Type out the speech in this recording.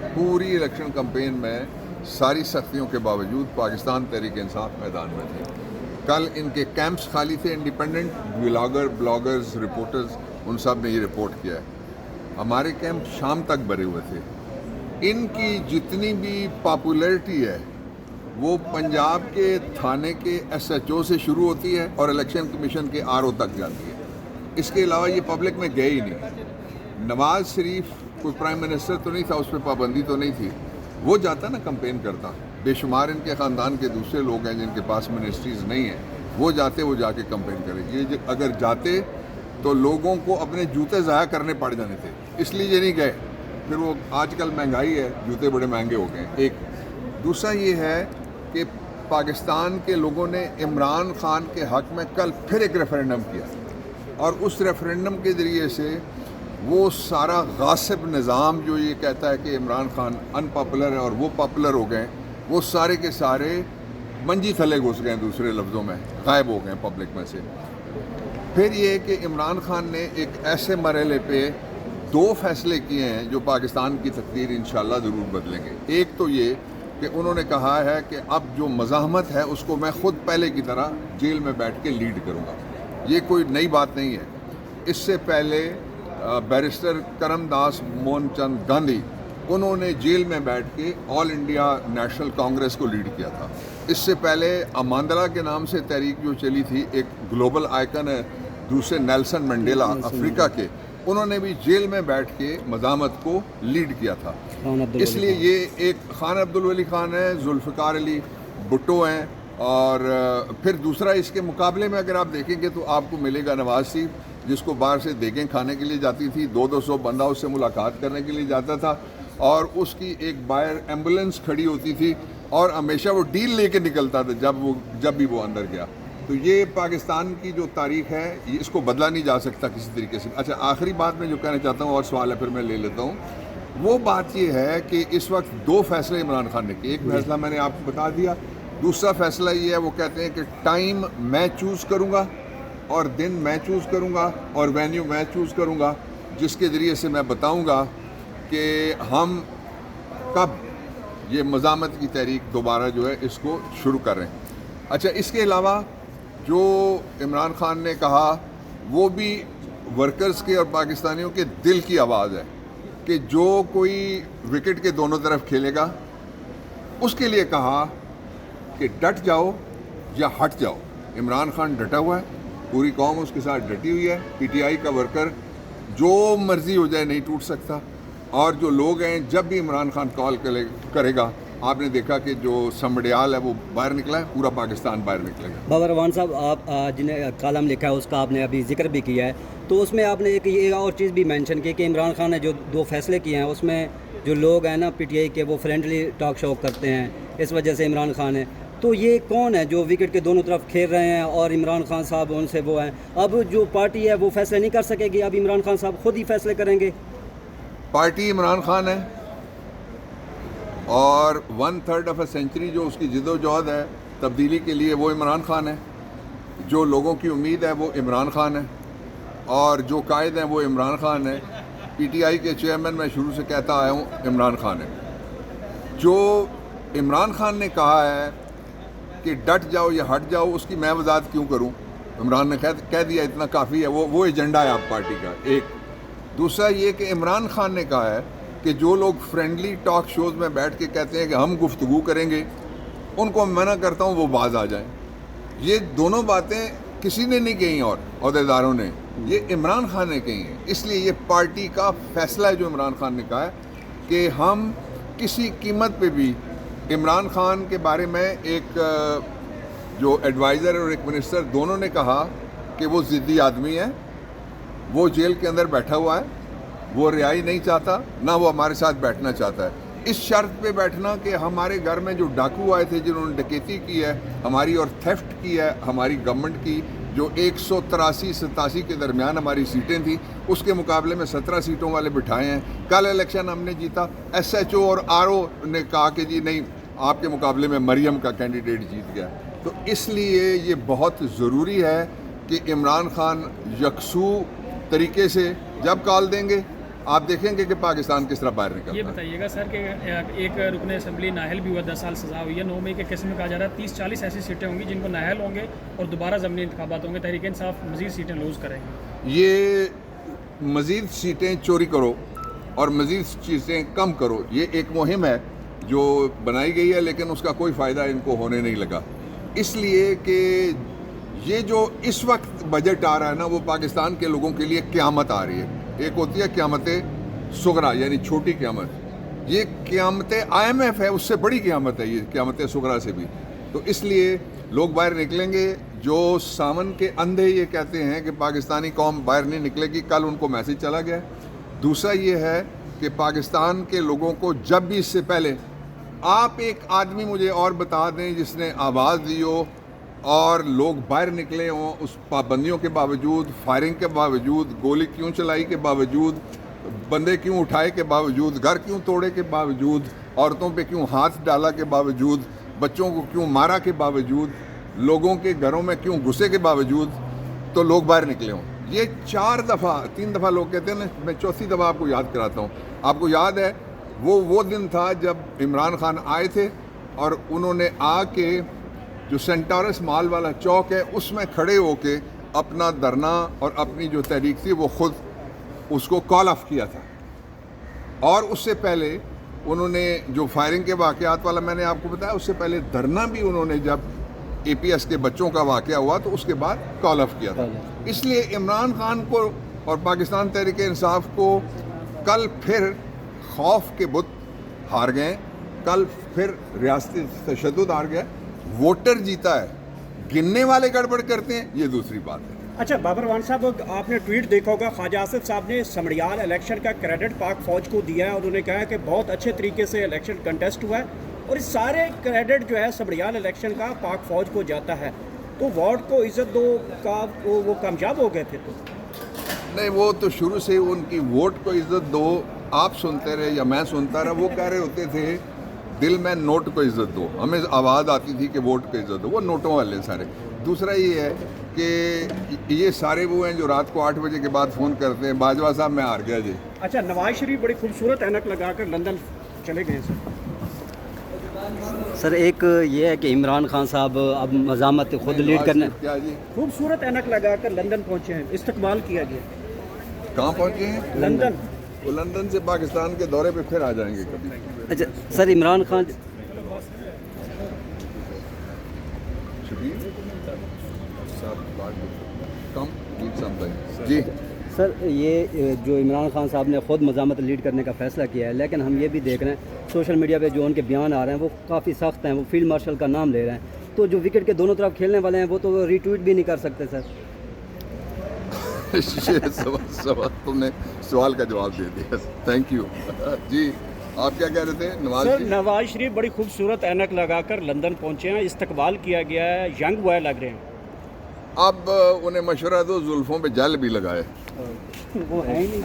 पूरी election campaign में सारी सख्तियों के बावजूद पाकिस्तान तहरीक इंसाफ मैदान में थी। कल इनके कैंप्स खाली थे, इंडिपेंडेंट ब्लॉगर्स, रिपोर्टर्स, उन सब ने ये रिपोर्ट किया है। हमारे कैंप शाम तक भरे हुए थे। इनकी जितनी भी पॉपुलैरिटी है वो पंजाब के थाने के SHO से शुरू होती है और इलेक्शन कमीशन के RO तक जाती है। इसके अलावा ये पब्लिक में गए ही नहीं। नवाज शरीफ कोई प्राइम मिनिस्टर तो नहीं था, उस पर पाबंदी तो नहीं थी, वो जाता ना कैंपेन करता। बेशुमार इनके ख़ानदान के दूसरे लोग हैं जिनके पास मिनिस्ट्रीज़ नहीं है, वो जाके कैंपेन करें। ये अगर जाते तो लोगों को अपने जूते ज़ाया करने पड़ जाने थे, इसलिए ये नहीं गए। फिर वो आजकल महंगाई है, जूते बड़े महंगे हो गए। एक दूसरा ये है कि पाकिस्तान के लोगों ने इमरान खान के हक़ में कल फिर एक रेफरेंडम किया और उस रेफरेंडम के ज़रिए से वो सारा गासिब निज़ाम जो ये कहता है कि इमरान खान अनपॉपुलर है और वो पॉपुलर हो गए, वो सारे के सारे मंजी थले घुस गए, दूसरे लफ्ज़ों में गायब हो गए पब्लिक में से। फिर ये कि इमरान खान ने एक ऐसे मरहले पे 2 फैसले किए हैं जो पाकिस्तान की तकदीर इंशाल्लाह ज़रूर बदलेंगे। एक तो ये कि उन्होंने कहा है कि अब जो मज़ाहमत है उसको मैं ख़ुद पहले की तरह जेल में बैठ के लीड करूँगा। ये कोई नई बात नहीं है। इससे पहले बैरिस्टर करमदास मोहनचंद गांधी, उन्होंने जेल में बैठ के ऑल इंडिया नेशनल कांग्रेस को लीड किया था। इससे पहले अमांदला के नाम से तहरीक जो चली थी, एक ग्लोबल आइकन है, दूसरे नेल्सन मंडेला अफ्रीका के, उन्होंने भी जेल में बैठ के मज़ाहमत को लीड किया था। इसलिए ये एक खान अब्दुल वली खान है, जुल्फ़िकार अली भुट्टो हैं, और फिर दूसरा इसके मुकाबले में अगर आप देखेंगे तो आपको मिलेगा नवाज शरीफ, जिसको बाहर से देखें खाने के लिए जाती थी, 200 बंदा उससे मुलाकात करने के लिए जाता था और उसकी एक बाहर एम्बुलेंस खड़ी होती थी और हमेशा वो डील लेके निकलता था जब भी वो अंदर गया। तो ये पाकिस्तान की जो तारीख है, ये इसको बदला नहीं जा सकता किसी तरीके से। अच्छा, आखिरी बात मैं जो कहना चाहता हूँ, और सवाल है फिर मैं ले लेता हूँ, वो बात ये है कि इस वक्त 2 फैसले इमरान खान ने किए। एक फैसला मैंने आपको बता दिया, दूसरा फैसला ये है, वो कहते हैं कि टाइम मैं चूज़ करूँगा और दिन मैं चूज़ करूँगा और वेन्यू मैं चूज़ करूँगा, जिसके ज़रिए से मैं बताऊँगा कि हम कब ये मज़ाहमत की तहरीक दोबारा जो है इसको शुरू कर रहे हैं। अच्छा, इसके अलावा जो इमरान खान ने कहा वो भी वर्कर्स के और पाकिस्तानियों के दिल की आवाज़ है कि जो कोई विकेट के दोनों तरफ खेलेगा उसके लिए कहा कि डट जाओ या हट जाओ। इमरान खान डटा हुआ है, पूरी कौम उसके साथ डटी हुई है। PTI का वर्कर जो मर्ज़ी हो जाए नहीं टूट सकता, और जो लोग हैं जब भी इमरान खान कॉल करेगा, आपने देखा कि जो समडियाल है वो बाहर निकला है, पूरा पाकिस्तान बाहर निकलेगा। बाबर रहमान साहब, आप जिन्हें कॉलम लिखा है उसका आपने अभी जिक्र भी किया है, तो उसमें आपने एक ये और चीज़ भी मेंशन की कि इमरान खान ने जो 2 फैसले किए हैं उसमें जो लोग हैं ना PTI के, वो फ्रेंडली टॉक शो करते हैं, इस वजह से इमरान खान है। तो ये कौन है जो विकेट के दोनों तरफ खेल रहे हैं और इमरान खान साहब उनसे वो हैं? अब जो पार्टी है वो फैसले नहीं कर सकेगी, अब इमरान खान साहब खुद ही फैसले करेंगे। पार्टी इमरान खान है और 1/3 ऑफ अ सेंचुरी जो उसकी जिद्दोजहद है तब्दीली के लिए, वो इमरान खान है। जो लोगों की उम्मीद है वो इमरान खान है और जो कायद हैं वो इमरान खान है। PTI के चेयरमैन मैं शुरू से कहता आया हूँ इमरान खान है। जो इमरान खान ने कहा है कि डट जाओ या हट जाओ, उसकी मैं वजाहत क्यों करूँ? इमरान ने कह दिया, इतना काफ़ी है। वो एजेंडा है आप पार्टी का। एक दूसरा ये कि इमरान खान ने कहा है कि जो लोग फ्रेंडली टॉक शोज़ में बैठ के कहते हैं कि हम गुफ्तगू करेंगे, उनको मना करता हूँ वो बाज आ जाएं। ये दोनों बातें किसी ने नहीं कही और अहदेदारों ने, ये इमरान खान ने कही हैं। इसलिए ये पार्टी का फैसला है जो इमरान खान ने कहा है कि हम किसी कीमत पे भी इमरान खान के बारे में, एक जो एडवाइज़र और एक मिनिस्टर दोनों ने कहा कि वो ज़िद्दी आदमी है, वो जेल के अंदर बैठा हुआ है, वो रिहाई नहीं चाहता, ना वो हमारे साथ बैठना चाहता है। इस शर्त पे बैठना कि हमारे घर में जो डाकू आए थे जिन्होंने डकैती की है हमारी और थेफ्ट की है हमारी गवर्नमेंट की, जो 183-87 के दरमियान हमारी सीटें थी, उसके मुकाबले में 17 सीटों वाले बिठाए हैं। कल इलेक्शन हमने जीता, SHO और RO ने कहा कि जी नहीं, आपके मुकाबले में मरियम का कैंडिडेट जीत गया। तो इसलिए ये बहुत ज़रूरी है कि इमरान खान यकसू तरीके से जब कॉल देंगे آپ دیکھیں گے کہ پاکستان کس طرح باہر یہ نکلتا ہے. بتائیے گا سر کہ ایک رکن اسمبلی نااہل بھی ہوا 10 سال سزا ہوئی ہے. 9 مئی کے کیس میں کہا جا رہا ہے 30-40 ایسی سیٹیں ہوں گی جن کو نااہل ہوں گے اور دوبارہ ضمنی انتخابات ہوں گے. تحریک انصاف مزید سیٹیں لوز کریں گے. یہ مزید سیٹیں چوری کرو اور مزید چیزیں کم کرو، یہ ایک مہم ہے جو بنائی گئی ہے، لیکن اس کا کوئی فائدہ ان کو ہونے نہیں لگا. اس لیے کہ یہ جو اس وقت بجٹ آ رہا ہے نا، وہ پاکستان کے لوگوں کے لیے قیامت آ رہی ہے. ایک ہوتی ہے قیامت صغرا یعنی چھوٹی قیامت، یہ قیامت IMF ہے، اس سے بڑی قیامت ہے یہ قیامت صغرا سے بھی. تو اس لیے لوگ باہر نکلیں گے. جو سامن کے اندھے یہ کہتے ہیں کہ پاکستانی قوم باہر نہیں نکلے گی، کل ان کو میسج چلا گیا. دوسرا یہ ہے کہ پاکستان کے لوگوں کو جب بھی اس سے پہلے آپ ایک آدمی مجھے اور بتا دیں جس نے آواز دی ہو اور لوگ باہر نکلے ہوں اس پابندیوں کے باوجود، فائرنگ کے باوجود، گولی کیوں چلائی کے باوجود، بندے کیوں اٹھائے کے باوجود، گھر کیوں توڑے کے باوجود، عورتوں پہ کیوں ہاتھ ڈالا کے باوجود، بچوں کو کیوں مارا کے باوجود، لوگوں کے گھروں میں کیوں گھسے کے باوجود تو لوگ باہر نکلے ہوں. یہ 3 دفعہ لوگ کہتے ہیں نا، میں چوتھی دفعہ آپ کو یاد کراتا ہوں. آپ کو یاد ہے وہ دن تھا جب عمران خان آئے تھے اور انہوں نے آ کے جو سینٹورس مال والا چوک ہے اس میں کھڑے ہو کے اپنا دھرنا اور اپنی جو تحریک تھی وہ خود اس کو کال آف کیا تھا. اور اس سے پہلے انہوں نے جو فائرنگ کے واقعات والا میں نے آپ کو بتایا، اس سے پہلے دھرنا بھی انہوں نے جب APS کے بچوں کا واقعہ ہوا تو اس کے بعد کال آف کیا تھا. اس لیے عمران خان کو اور پاکستان تحریک انصاف کو کل پھر خوف کے بت ہار گئے، کل پھر ریاستی تشدد ہار گیا. ووٹر جیتا ہے، گننے والے گڑبڑ کرتے ہیں، یہ دوسری بات ہے. اچھا بابر وان صاحب، آپ نے ٹویٹ دیکھا ہوگا، خواجہ آصف صاحب نے سمڑیال الیکشن کا کریڈٹ پاک فوج کو دیا ہے اور انہوں نے کہا ہے کہ بہت اچھے طریقے سے الیکشن کنٹیسٹ ہوا ہے اور اس سارے کریڈٹ جو ہے سمڑیال الیکشن کا پاک فوج کو جاتا ہے. تو وارڈ کو عزت دو کا وہ کامیاب ہو گئے تھے. تو نہیں، وہ تو شروع سے ان کی ووٹ کو عزت دو آپ سنتے رہے یا میں سنتا رہا، وہ کہہ رہے ہوتے تھے دل میں نوٹ کو عزت دو. ہمیں آواز آتی تھی کہ ووٹ کو عزت دو، وہ نوٹوں والے سارے. دوسرا یہ ہے کہ یہ سارے وہ ہیں جو رات کو 8 بجے کے بعد فون کرتے ہیں باجوہ صاحب میں ہار گیا جی. اچھا، نواز شریف بڑی خوبصورت اینک لگا کر لندن چلے گئے سر ایک یہ ہے کہ عمران خان صاحب اب مزاحمت خود لیڈ کرنے، کیا جی خوبصورت اینک لگا کر لندن پہنچے ہیں، استقبال کیا گیا. کہاں پہنچے ہیں؟ لندن. وہ لندن سے پاکستان کے دورے پہ پھر آ جائیں گے کبھی. اچھا سر، عمران خان جی سر، یہ جو عمران خان صاحب نے خود مزاحمت لیڈ کرنے کا فیصلہ کیا ہے، لیکن ہم یہ بھی دیکھ رہے ہیں سوشل میڈیا پہ جو ان کے بیان آ رہے ہیں وہ کافی سخت ہیں. وہ فیلڈ مارشل کا نام لے رہے ہیں، تو جو وکٹ کے دونوں طرف کھیلنے والے ہیں وہ تو ری ٹویٹ بھی نہیں کر سکتے. سر تم نے سوال کا جواب دے دیا، تھینک یو. جی آپ کیا کہہ رہے تھے؟ سر نواز شریف بڑی خوبصورت اینک لگا کر لندن پہنچے ہیں، استقبال کیا گیا ہے، ینگ بوائے لگ رہے ہیں. اب انہیں مشورہ دو، زلفوں پہ جل بھی لگائے. وہ ہے ہی نہیں.